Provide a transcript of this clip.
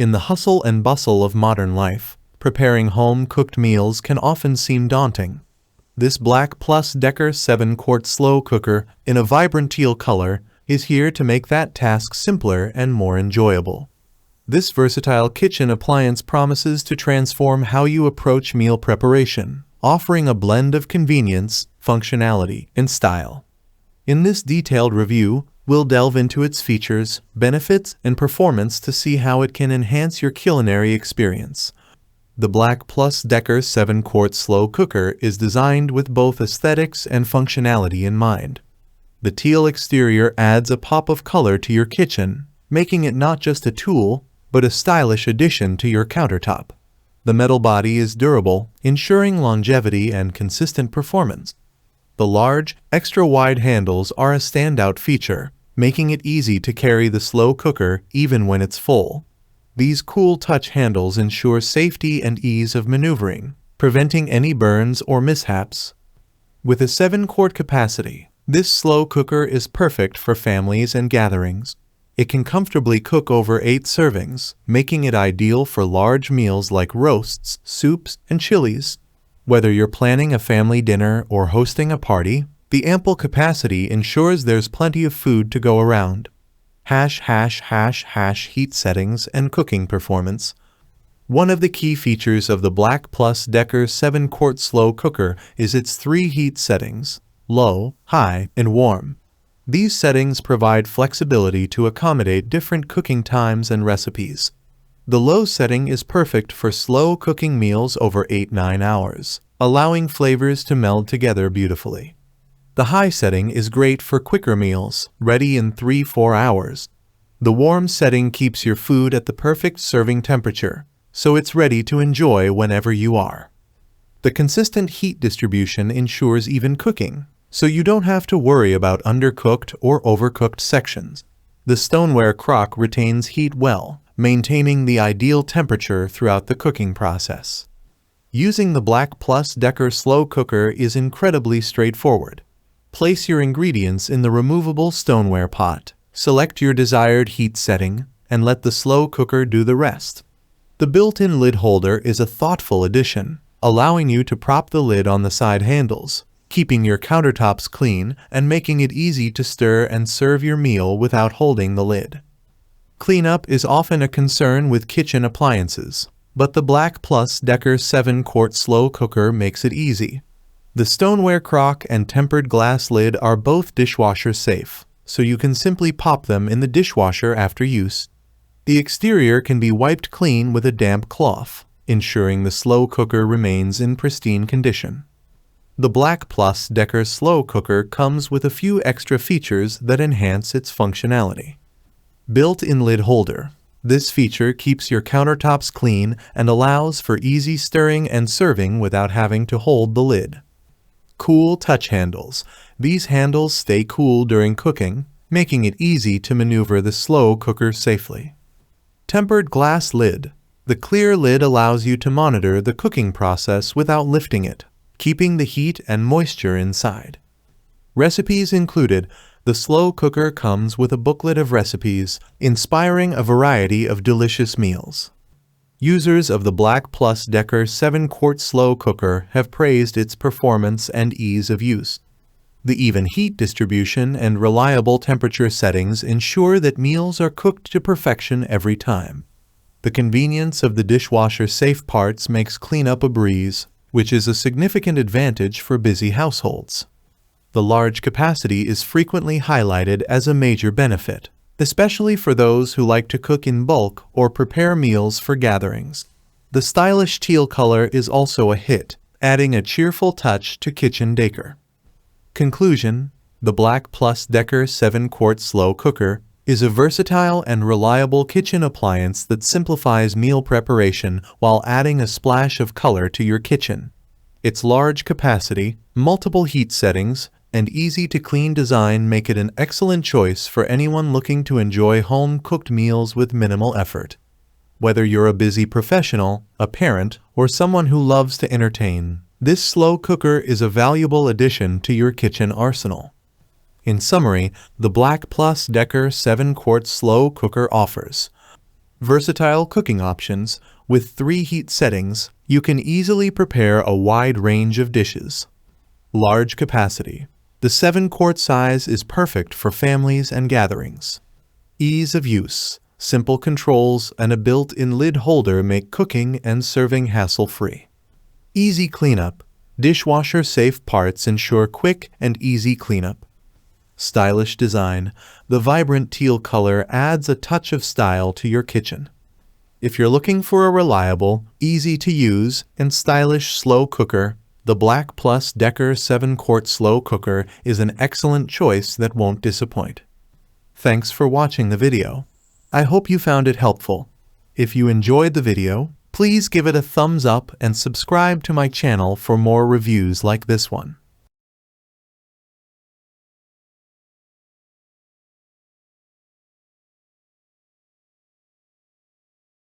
In the hustle and bustle of modern life, preparing home-cooked meals can often seem daunting. This Black+Decker 7-quart slow cooker in a vibrant teal color is here to make that task simpler and more enjoyable. This versatile kitchen appliance promises to transform how you approach meal preparation, offering a blend of convenience, functionality, and style. In this detailed review, we'll delve into its features, benefits, and performance to see how it can enhance your culinary experience. The Black+Decker 7-quart slow cooker is designed with both aesthetics and functionality in mind. The teal exterior adds a pop of color to your kitchen, making it not just a tool, but a stylish addition to your countertop. The metal body is durable, ensuring longevity and consistent performance. The large, extra-wide handles are a standout feature, making it easy to carry the slow cooker even when it's full. These cool touch handles ensure safety and ease of maneuvering, preventing any burns or mishaps. With a 7-quart capacity, this slow cooker is perfect for families and gatherings. It can comfortably cook over 8 servings, making it ideal for large meals like roasts, soups, and chilies. Whether you're planning a family dinner or hosting a party, the ample capacity ensures there's plenty of food to go around. Heat settings and cooking performance. One of the key features of the Black+Decker 7-quart slow cooker is its 3 heat settings: low, high, and warm. These settings provide flexibility to accommodate different cooking times and recipes. The low setting is perfect for slow cooking meals over 8–9 hours, allowing flavors to meld together beautifully. The high setting is great for quicker meals, ready in 3–4 hours. The warm setting keeps your food at the perfect serving temperature, so it's ready to enjoy whenever you are. The consistent heat distribution ensures even cooking, so you don't have to worry about undercooked or overcooked sections. The stoneware crock retains heat well, maintaining the ideal temperature throughout the cooking process. Using the Black+Decker slow cooker is incredibly straightforward. Place your ingredients in the removable stoneware pot, select your desired heat setting, and let the slow cooker do the rest. The built-in lid holder is a thoughtful addition, allowing you to prop the lid on the side handles, keeping your countertops clean and making it easy to stir and serve your meal without holding the lid. Cleanup is often a concern with kitchen appliances, but the Black+Decker 7-quart slow cooker makes it easy. The stoneware crock and tempered glass lid are both dishwasher safe, so you can simply pop them in the dishwasher after use. The exterior can be wiped clean with a damp cloth, ensuring the slow cooker remains in pristine condition. The Black+Decker slow cooker comes with a few extra features that enhance its functionality. Built-in lid holder. This feature keeps your countertops clean and allows for easy stirring and serving without having to hold the lid. Cool touch handles. These handles stay cool during cooking, making it easy to maneuver the slow cooker safely. Tempered glass lid. The clear lid allows you to monitor the cooking process without lifting it, keeping the heat and moisture inside. Recipes included. The slow cooker comes with a booklet of recipes, inspiring a variety of delicious meals. Users of the Black+Decker 7-quart slow cooker have praised its performance and ease of use. The even heat distribution and reliable temperature settings ensure that meals are cooked to perfection every time. The convenience of the dishwasher-safe parts makes cleanup a breeze, which is a significant advantage for busy households. The large capacity is frequently highlighted as a major benefit, especially for those who like to cook in bulk or prepare meals for gatherings. The stylish teal color is also a hit, adding a cheerful touch to kitchen decor. Conclusion: the Black+Decker 7-quart slow cooker is a versatile and reliable kitchen appliance that simplifies meal preparation while adding a splash of color to your kitchen. Its large capacity, multiple heat settings, and easy-to-clean design make it an excellent choice for anyone looking to enjoy home-cooked meals with minimal effort. Whether you're a busy professional, a parent, or someone who loves to entertain, this slow cooker is a valuable addition to your kitchen arsenal. In summary, the Black+Decker 7-quart slow cooker offers Versatile cooking options. With 3 heat settings, you can easily prepare a wide range of dishes. Large capacity. The 7-quart size is perfect for families and gatherings. Ease of use. Simple controls and a built-in lid holder make cooking and serving hassle-free. Easy cleanup. Dishwasher-safe parts ensure quick and easy cleanup. Stylish design. The vibrant teal color adds a touch of style to your kitchen. If you're looking for a reliable, easy-to-use, and stylish slow cooker, the Black+Decker 7-quart slow cooker is an excellent choice that won't disappoint. Thanks for watching the video. I hope you found it helpful. If you enjoyed the video, please give it a thumbs up and subscribe to my channel for more reviews like this one.